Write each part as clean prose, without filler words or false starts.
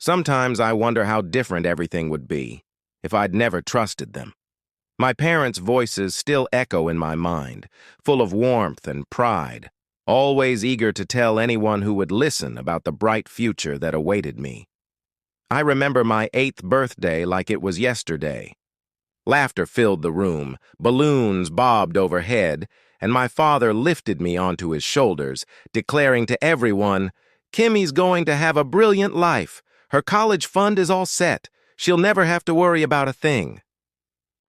Sometimes I wonder how different everything would be if I'd never trusted them. My parents' voices still echo in my mind, full of warmth and pride, always eager to tell anyone who would listen about the bright future that awaited me. I remember my 8th birthday like it was yesterday. Laughter filled the room, balloons bobbed overhead, and my father lifted me onto his shoulders, declaring to everyone, "Kimmy's going to have a brilliant life. Her college fund is all set. She'll never have to worry about a thing."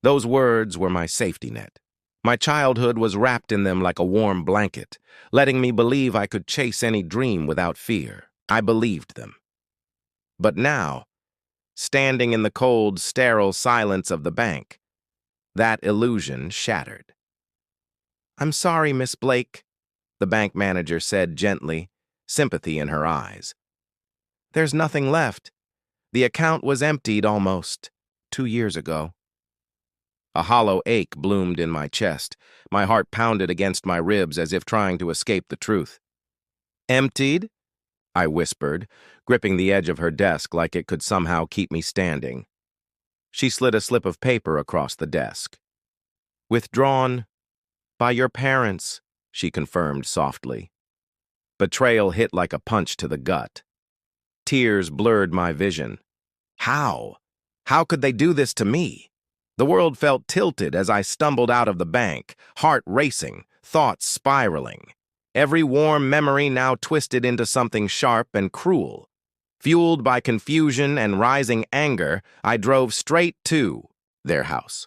Those words were my safety net. My childhood was wrapped in them like a warm blanket, letting me believe I could chase any dream without fear. I believed them. But now, standing in the cold, sterile silence of the bank, that illusion shattered. "I'm sorry, Miss Blake," the bank manager said gently, sympathy in her eyes. "There's nothing left. The account was emptied almost 2 years ago." A hollow ache bloomed in my chest. My heart pounded against my ribs as if trying to escape the truth. "Emptied?" I whispered, gripping the edge of her desk like it could somehow keep me standing. She slid a slip of paper across the desk. "Withdrawn by your parents," she confirmed softly. Betrayal hit like a punch to the gut. Tears blurred my vision. How? How could they do this to me? The world felt tilted as I stumbled out of the bank, heart racing, thoughts spiraling. Every warm memory now twisted into something sharp and cruel. Fueled by confusion and rising anger, I drove straight to their house.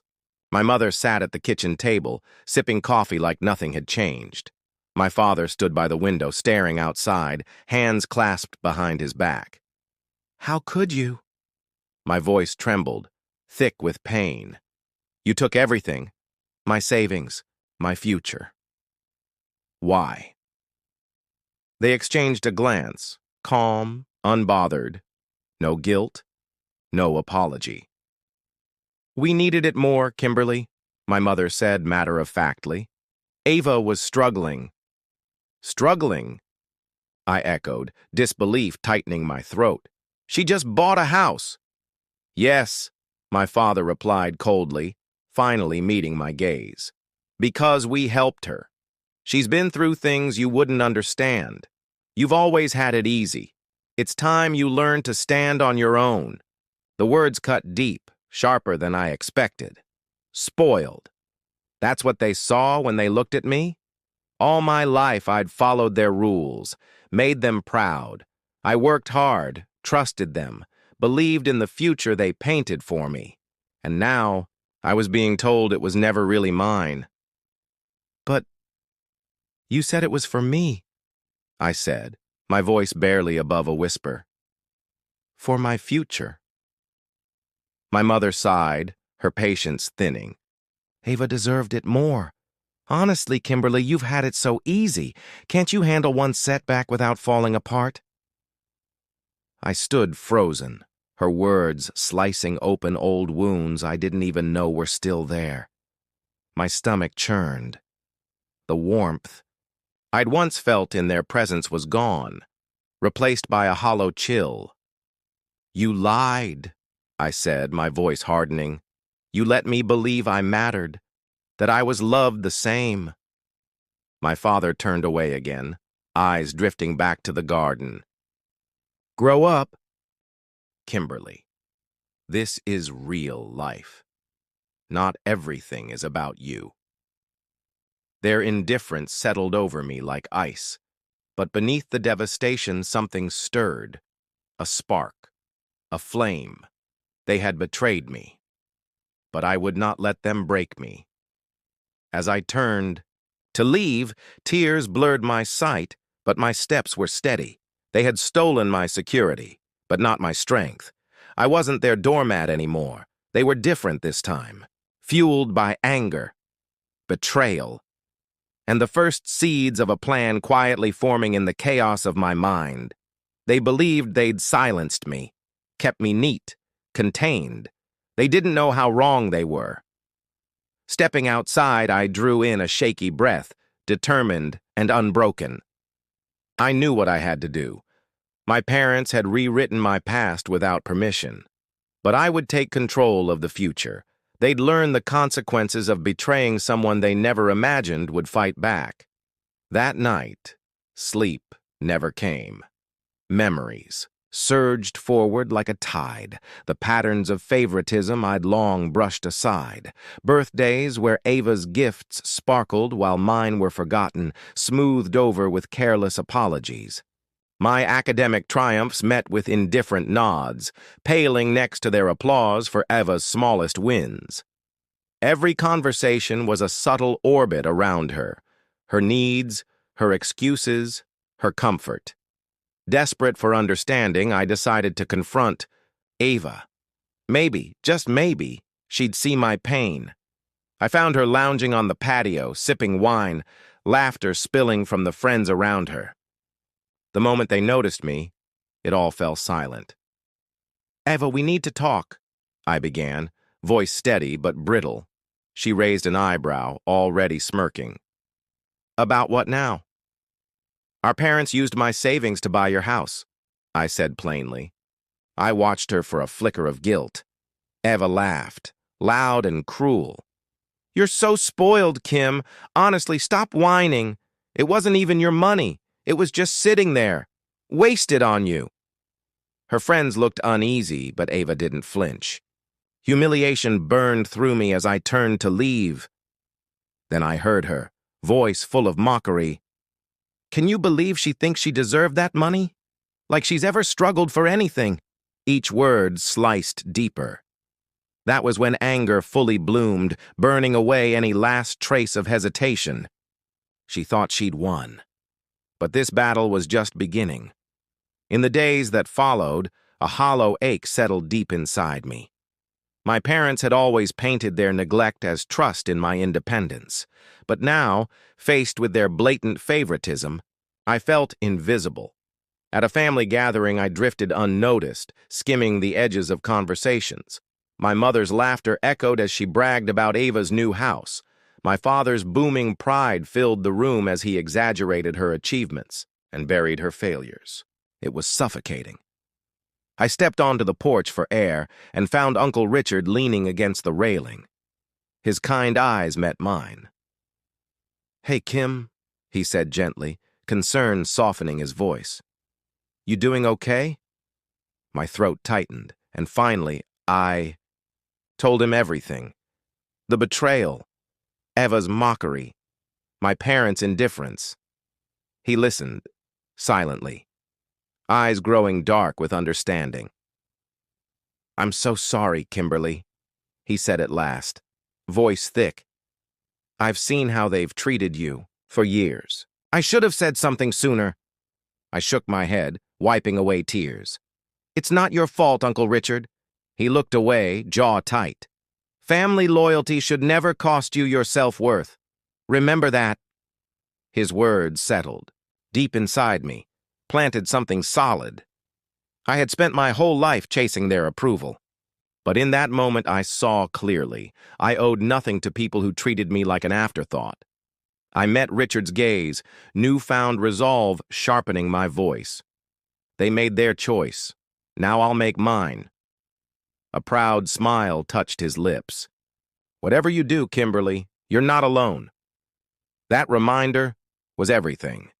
My mother sat at the kitchen table, sipping coffee like nothing had changed. My father stood by the window, staring outside, hands clasped behind his back. "How could you?" My voice trembled, thick with pain. "You took everything, my savings, my future." "Why?" They exchanged a glance, calm, unbothered. No guilt, no apology. "We needed it more, Kimberly," my mother said matter-of-factly. "Ava was struggling." "Struggling?" I echoed, disbelief tightening my throat. "She just bought a house." "Yes," my father replied coldly, finally meeting my gaze. "Because we helped her. She's been through things you wouldn't understand. You've always had it easy. It's time you learn to stand on your own." The words cut deep, sharper than I expected. Spoiled. That's what they saw when they looked at me? All my life I'd followed their rules, made them proud. I worked hard, trusted them, believed in the future they painted for me. And now, I was being told it was never really mine. "But you said it was for me," I said, my voice barely above a whisper. "For my future." My mother sighed, her patience thinning. "Ava deserved it more. Honestly, Kimberly, you've had it so easy. Can't you handle one setback without falling apart?" I stood frozen, her words slicing open old wounds I didn't even know were still there. My stomach churned. The warmth I'd once felt in their presence was gone, replaced by a hollow chill. "You lied," I said, my voice hardening. "You let me believe I mattered, that I was loved the same." My father turned away again, eyes drifting back to the garden. "Grow up, Kimberly. This is real life. Not everything is about you." Their indifference settled over me like ice, but beneath the devastation something stirred. A spark, a flame. They had betrayed me, but I would not let them break me. As I turned to leave, tears blurred my sight, but my steps were steady. They had stolen my security, but not my strength. I wasn't their doormat anymore. They were different this time, fueled by anger, betrayal, and the first seeds of a plan quietly forming in the chaos of my mind. They believed they'd silenced me, kept me neat, contained. They didn't know how wrong they were. Stepping outside, I drew in a shaky breath, determined and unbroken. I knew what I had to do. My parents had rewritten my past without permission. But I would take control of the future. They'd learn the consequences of betraying someone they never imagined would fight back. That night, sleep never came. Memories surged forward like a tide, the patterns of favoritism I'd long brushed aside. Birthdays where Ava's gifts sparkled while mine were forgotten, smoothed over with careless apologies. My academic triumphs met with indifferent nods, paling next to their applause for Ava's smallest wins. Every conversation was a subtle orbit around her needs, her excuses, her comfort. Desperate for understanding, I decided to confront Ava. Maybe, just maybe, she'd see my pain. I found her lounging on the patio, sipping wine, laughter spilling from the friends around her. The moment they noticed me, it all fell silent. "Ava, we need to talk," I began, voice steady but brittle. She raised an eyebrow, already smirking. "About what now?" "Our parents used my savings to buy your house," I said plainly. I watched her for a flicker of guilt. Ava laughed, loud and cruel. "You're so spoiled, Kim. Honestly, stop whining. It wasn't even your money. It was just sitting there, wasted on you." Her friends looked uneasy, but Ava didn't flinch. Humiliation burned through me as I turned to leave. Then I heard her, voice full of mockery. "Can you believe she thinks she deserved that money? Like she's ever struggled for anything." Each word sliced deeper. That was when anger fully bloomed, burning away any last trace of hesitation. She thought she'd won. But this battle was just beginning. In the days that followed, a hollow ache settled deep inside me. My parents had always painted their neglect as trust in my independence. But now, faced with their blatant favoritism, I felt invisible. At a family gathering, I drifted unnoticed, skimming the edges of conversations. My mother's laughter echoed as she bragged about Ava's new house. My father's booming pride filled the room as he exaggerated her achievements and buried her failures. It was suffocating. I stepped onto the porch for air and found Uncle Richard leaning against the railing. His kind eyes met mine. "Hey, Kim," he said gently, concern softening his voice. "You doing okay?" My throat tightened, and finally, I told him everything. The betrayal, Ava's mockery, my parents' indifference. He listened, silently, eyes growing dark with understanding. "I'm so sorry, Kimberly," he said at last, voice thick. "I've seen how they've treated you for years. I should have said something sooner." I shook my head, wiping away tears. "It's not your fault, Uncle Richard." He looked away, jaw tight. "Family loyalty should never cost you your self-worth. Remember that." His words settled, deep inside me, planted something solid. I had spent my whole life chasing their approval. But in that moment I saw clearly. I owed nothing to people who treated me like an afterthought. I met Richard's gaze, newfound resolve sharpening my voice. They made their choice. Now I'll make mine. A proud smile touched his lips. "Whatever you do, Kimberly, you're not alone." That reminder was everything.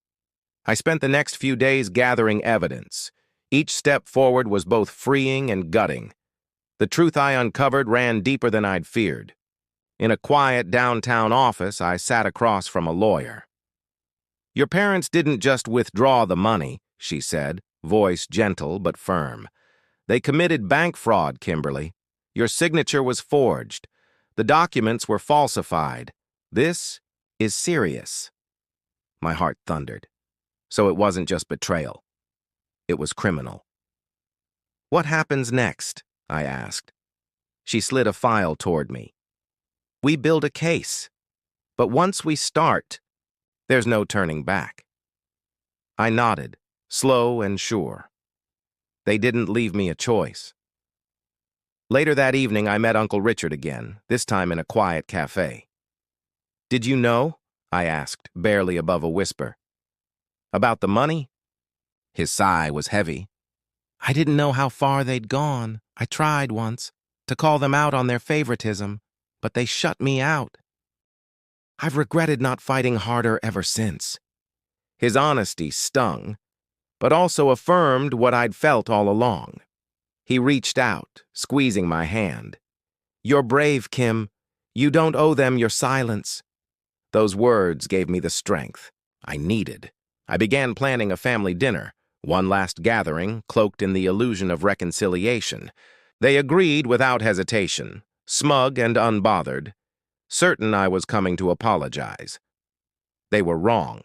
I spent the next few days gathering evidence. Each step forward was both freeing and gutting. The truth I uncovered ran deeper than I'd feared. In a quiet downtown office, I sat across from a lawyer. "Your parents didn't just withdraw the money," she said, voice gentle but firm. "They committed bank fraud, Kimberly. Your signature was forged. The documents were falsified. This is serious." My heart thundered. So it wasn't just betrayal. It was criminal. "What happens next?" I asked. She slid a file toward me. "We build a case. But once we start, there's no turning back." I nodded, slow and sure. They didn't leave me a choice. Later that evening, I met Uncle Richard again, this time in a quiet cafe. "Did you know?" I asked, barely above a whisper. "About the money?" His sigh was heavy. I didn't know how far they'd gone. I tried once to call them out on their favoritism, but they shut me out. I've regretted not fighting harder ever since. His honesty stung, but also affirmed what I'd felt all along. He reached out, squeezing my hand. "You're brave, Kim. You don't owe them your silence." Those words gave me the strength I needed. I began planning a family dinner, one last gathering, cloaked in the illusion of reconciliation. They agreed without hesitation, smug and unbothered, certain I was coming to apologize. They were wrong.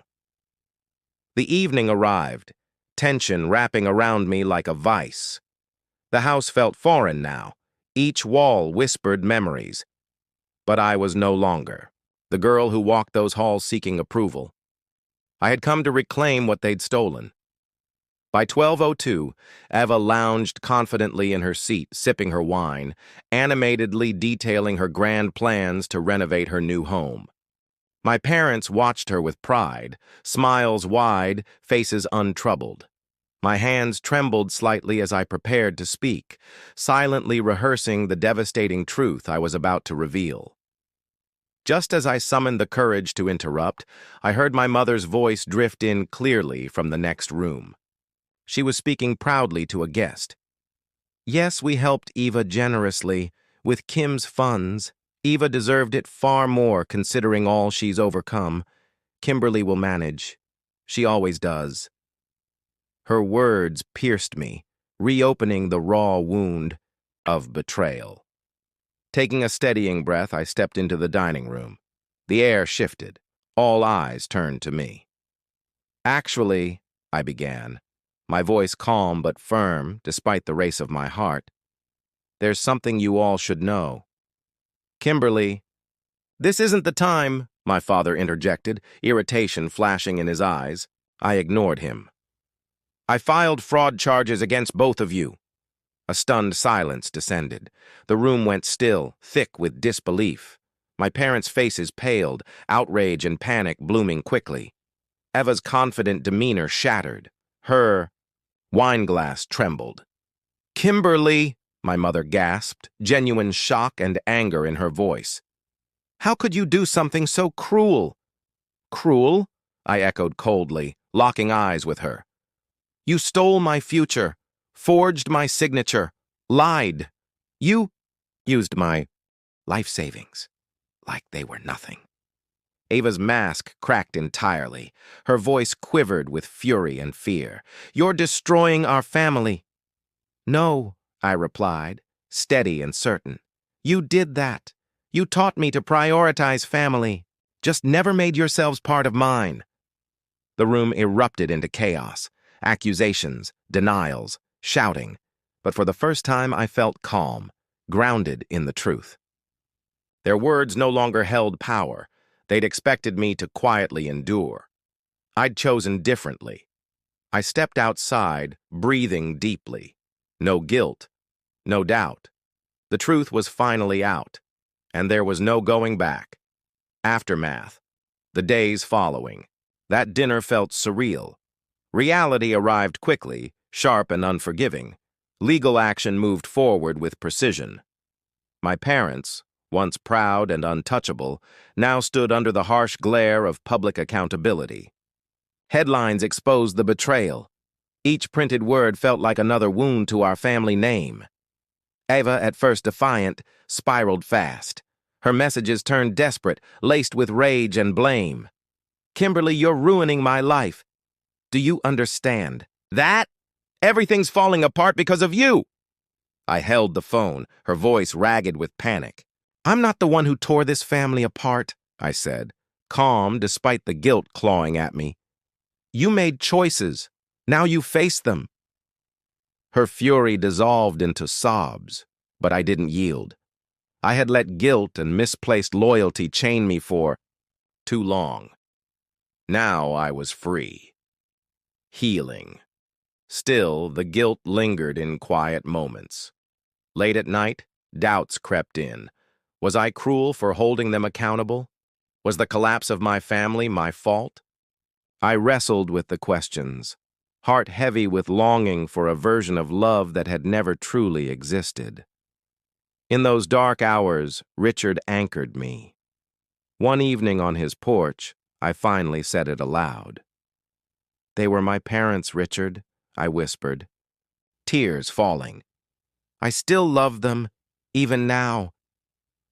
The evening arrived, tension wrapping around me like a vice. The house felt foreign now. Each wall whispered memories. But I was no longer the girl who walked those halls seeking approval. I had come to reclaim what they'd stolen. By 12:02, Eva lounged confidently in her seat, sipping her wine, animatedly detailing her grand plans to renovate her new home. My parents watched her with pride, smiles wide, faces untroubled. My hands trembled slightly as I prepared to speak, silently rehearsing the devastating truth I was about to reveal. Just as I summoned the courage to interrupt, I heard my mother's voice drift in clearly from the next room. She was speaking proudly to a guest. "Yes, we helped Eva generously, with Kim's funds. Eva deserved it far more considering all she's overcome. Kimberly will manage. She always does." Her words pierced me, reopening the raw wound of betrayal. Taking a steadying breath, I stepped into the dining room. The air shifted. All eyes turned to me. "Actually," I began, my voice calm but firm despite the race of my heart, "there's something you all should know." "Kimberly—" "This isn't the time," my father interjected, irritation flashing in his eyes. I ignored him. "I filed fraud charges against both of you." A stunned silence descended. The room went still, thick with disbelief. My parents' faces paled, outrage and panic blooming quickly. Eva's confident demeanor shattered. Her wineglass trembled. "Kimberly," my mother gasped, genuine shock and anger in her voice. "How could you do something so cruel?" "Cruel?" I echoed coldly, locking eyes with her. "You stole my future, forged my signature, lied. You used my life savings like they were nothing." Ava's mask cracked entirely. Her voice quivered with fury and fear. "You're destroying our family." "No," I replied, steady and certain. "You did that. You taught me to prioritize family. Just never made yourselves part of mine." The room erupted into chaos, accusations, denials, shouting. But for the first time I felt calm, grounded in the truth. Their words no longer held power. They'd expected me to quietly endure. I'd chosen differently. I stepped outside, breathing deeply. No guilt, no doubt. The truth was finally out, and there was no going back. Aftermath. The days following. That dinner felt surreal. Reality arrived quickly, sharp and unforgiving. Legal action moved forward with precision. My parents, once proud and untouchable, now stood under the harsh glare of public accountability. Headlines exposed the betrayal. Each printed word felt like another wound to our family name. Eva, at first defiant, spiraled fast. Her messages turned desperate, laced with rage and blame. "Kimberly, you're ruining my life. Do you understand that? Everything's falling apart because of you." I held the phone, her voice ragged with panic. "I'm not the one who tore this family apart," I said, calm despite the guilt clawing at me. "You made choices. Now you face them." Her fury dissolved into sobs, but I didn't yield. I had let guilt and misplaced loyalty chain me for too long. Now I was free. Healing. Still, the guilt lingered in quiet moments. Late at night, doubts crept in. Was I cruel for holding them accountable? Was the collapse of my family my fault? I wrestled with the questions. heart heavy with longing for a version of love that had never truly existed. In those dark hours, Richard anchored me. One evening on his porch, I finally said it aloud. "They were my parents, Richard," I whispered, tears falling. "I still love them, even now.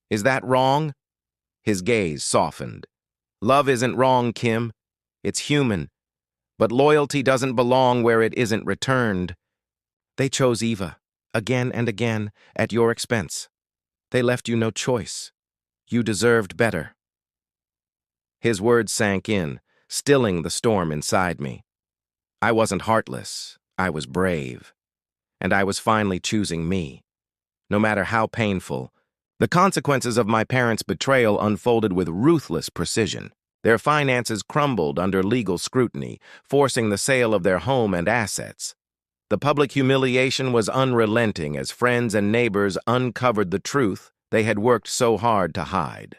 Is that wrong?" His gaze softened. "Love isn't wrong, Kim. It's human. But loyalty doesn't belong where it isn't returned. They chose Eva, again and again, at your expense. They left you no choice. You deserved better." His words sank in, stilling the storm inside me. I wasn't heartless. I was brave. And I was finally choosing me. No matter how painful, the consequences of my parents' betrayal unfolded with ruthless precision. Their finances crumbled under legal scrutiny, forcing the sale of their home and assets. The public humiliation was unrelenting as friends and neighbors uncovered the truth they had worked so hard to hide.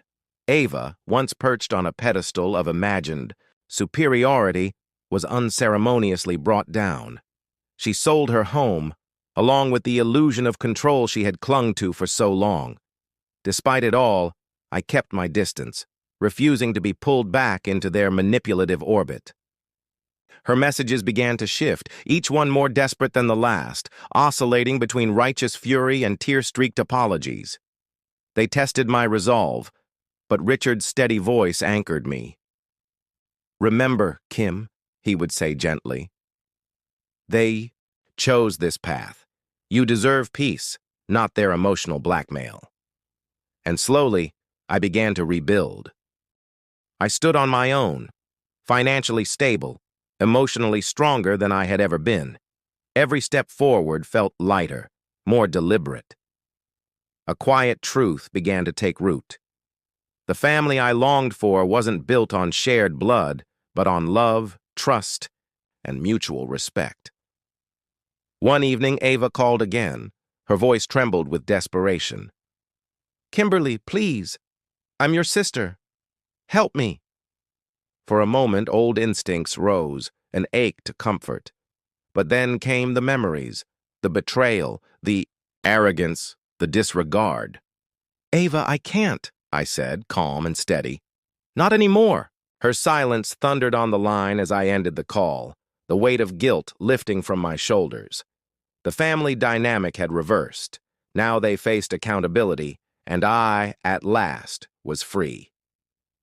Ava, once perched on a pedestal of imagined superiority, was unceremoniously brought down. She sold her home, along with the illusion of control she had clung to for so long. Despite it all, I kept my distance, refusing to be pulled back into their manipulative orbit. Her messages began to shift, each one more desperate than the last, oscillating between righteous fury and tear-streaked apologies. They tested my resolve, but Richard's steady voice anchored me. "Remember, Kim," he would say gently. "They chose this path. You deserve peace, not their emotional blackmail." And slowly, I began to rebuild. I stood on my own, financially stable, emotionally stronger than I had ever been. Every step forward felt lighter, more deliberate. A quiet truth began to take root. The family I longed for wasn't built on shared blood, but on love, trust, and mutual respect. One evening, Ava called again. Her voice trembled with desperation. "Kimberly, please. I'm your sister. Help me." For a moment, old instincts rose, an ache to comfort. But then came the memories, the betrayal, the arrogance, the disregard. "Ava, I can't," I said, calm and steady. "Not anymore." Her silence thundered on the line as I ended the call, the weight of guilt lifting from my shoulders. The family dynamic had reversed. Now they faced accountability, and I, at last, was free.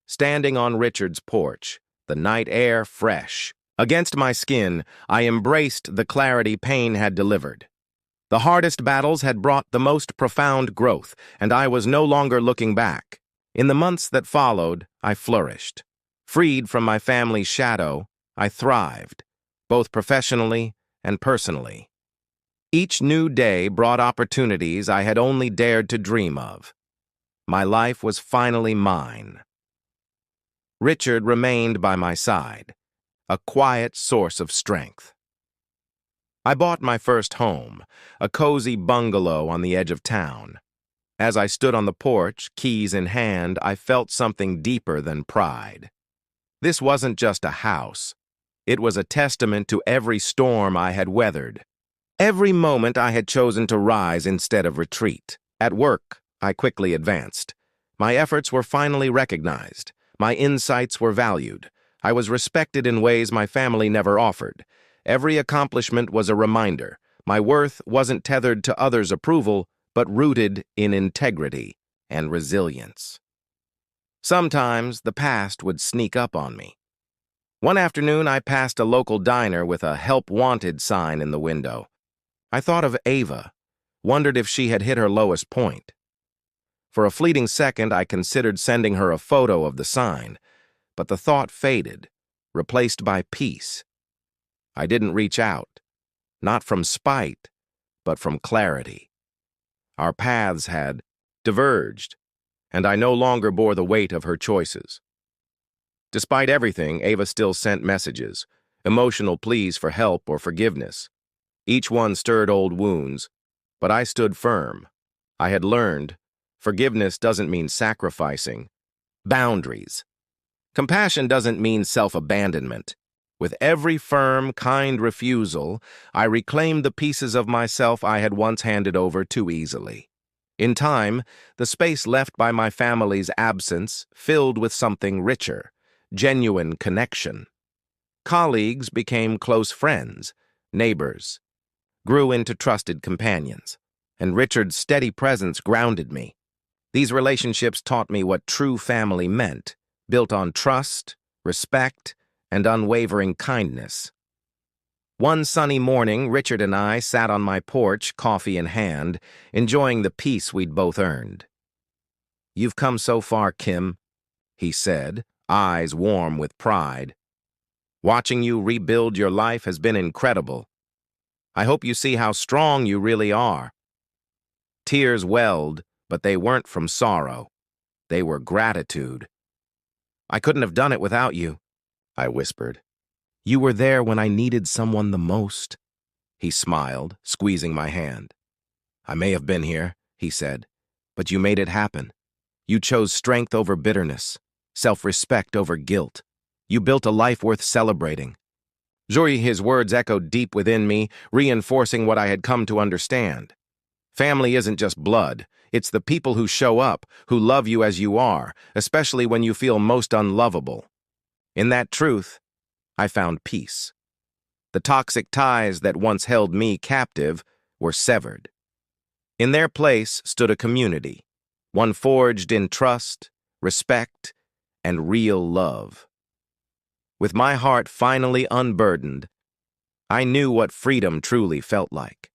Standing on Richard's porch, the night air fresh, against my skin, I embraced the clarity pain had delivered. The hardest battles had brought the most profound growth, and I was no longer looking back. In the months that followed, I flourished. Freed from my family's shadow, I thrived, both professionally and personally. Each new day brought opportunities I had only dared to dream of. My life was finally mine. Richard remained by my side, a quiet source of strength. I bought my first home, a cozy bungalow on the edge of town. As I stood on the porch, keys in hand, I felt something deeper than pride. This wasn't just a house. It was a testament to every storm I had weathered. Every moment I had chosen to rise instead of retreat. At work, I quickly advanced. My efforts were finally recognized. My insights were valued. I was respected in ways my family never offered. Every accomplishment was a reminder. My worth wasn't tethered to others' approval, but rooted in integrity and resilience. Sometimes the past would sneak up on me. One afternoon, I passed a local diner with a "Help Wanted" sign in the window. I thought of Ava, wondered if she had hit her lowest point. For a fleeting second, I considered sending her a photo of the sign, but the thought faded, replaced by peace. I didn't reach out, not from spite, but from clarity. Our paths had diverged, and I no longer bore the weight of her choices. Despite everything, Ava still sent messages, emotional pleas for help or forgiveness. Each one stirred old wounds, but I stood firm. I had learned forgiveness doesn't mean sacrificing boundaries. Compassion doesn't mean self-abandonment. With every firm, kind refusal, I reclaimed the pieces of myself I had once handed over too easily. In time, the space left by my family's absence filled with something richer, genuine connection. Colleagues became close friends, neighbors, grew into trusted companions, and Richard's steady presence grounded me. These relationships taught me what true family meant, built on trust, respect, and unwavering kindness. One sunny morning, Richard and I sat on my porch, coffee in hand, enjoying the peace we'd both earned. "You've come so far, Kim," he said, eyes warm with pride. "Watching you rebuild your life has been incredible. I hope you see how strong you really are." Tears welled, but they weren't from sorrow. They were gratitude. "I couldn't have done it without you," I whispered. "You were there when I needed someone the most." He smiled, squeezing my hand. "I may have been here," he said, "but you made it happen. You chose strength over bitterness, self-respect over guilt. You built a life worth celebrating." His words echoed deep within me, reinforcing what I had come to understand. Family isn't just blood. It's the people who show up, who love you as you are, especially when you feel most unlovable. In that truth, I found peace. The toxic ties that once held me captive were severed. In their place stood a community, one forged in trust, respect, and real love. With my heart finally unburdened, I knew what freedom truly felt like.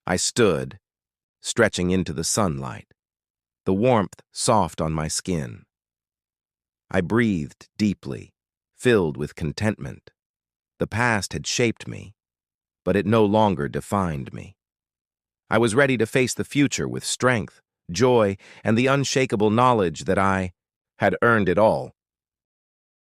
I stood, stretching into the sunlight, the warmth soft on my skin. I breathed deeply, filled with contentment. The past had shaped me, but it no longer defined me. I was ready to face the future with strength, joy, and the unshakable knowledge that I had earned it all.